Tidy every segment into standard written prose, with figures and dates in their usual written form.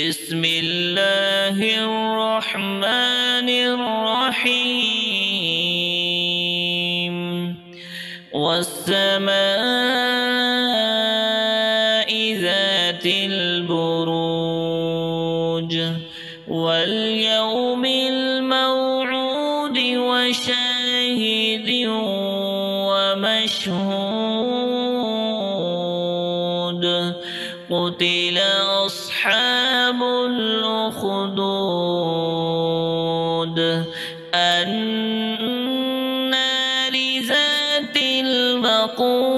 بسم الله الرحمن الرحيم والسماء ذات البروج واليوم الموعود وشاهد ومشهود قتل أصحاب الأخدود النار ذات الوقود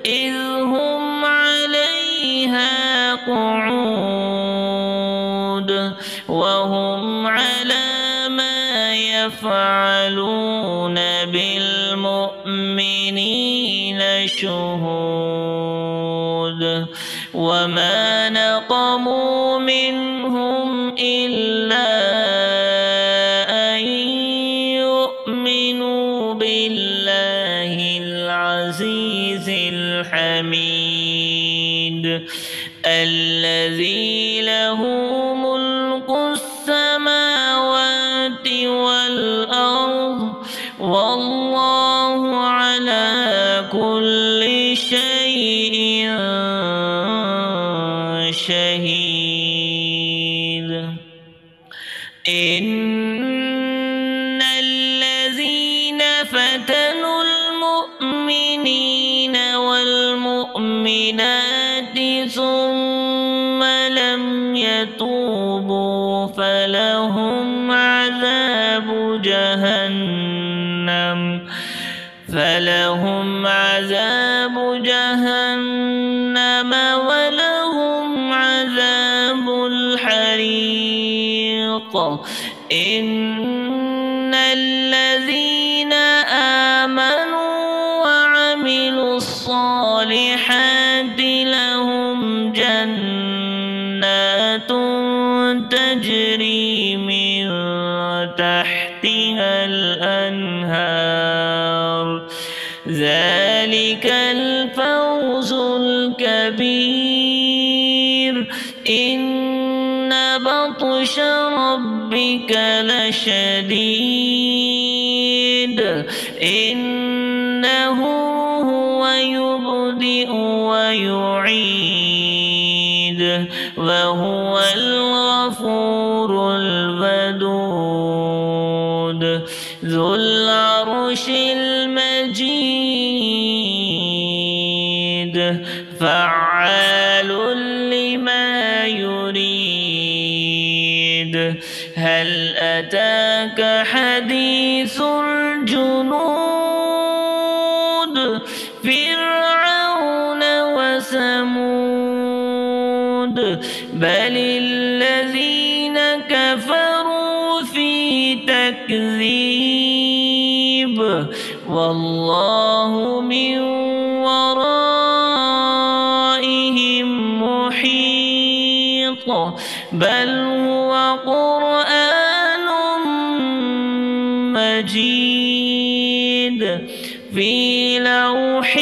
إذ هم عليها قعود وهم على ما يفعلون بالمؤمنين شهود وما نقموا منهم إلا أن يؤمنوا بالله العزيز الحميد الذي له ملك السماوات والأرض والله على كل شيء شهيد إن الذين فتنوا المؤمنين والمؤمنات ثم لم يتوبوا فلهم عذاب جهنم ولهم عذاب الحريق إن الذين آمنوا وعملوا الصالحات لهم جنات تجري من تحتها الأنهار ذلك الفوز الكبير إن بطش ربك لشديد إنه هو يبدئ ويعيد وهو الغفور الودود ذو العرش المجيد فعال لما يريد هل أتاك حديث الجنود فرعون وثمود بل الذين كفروا في تكذيب والله من ورائهم محيط بل هو قرآن مجيد في لوح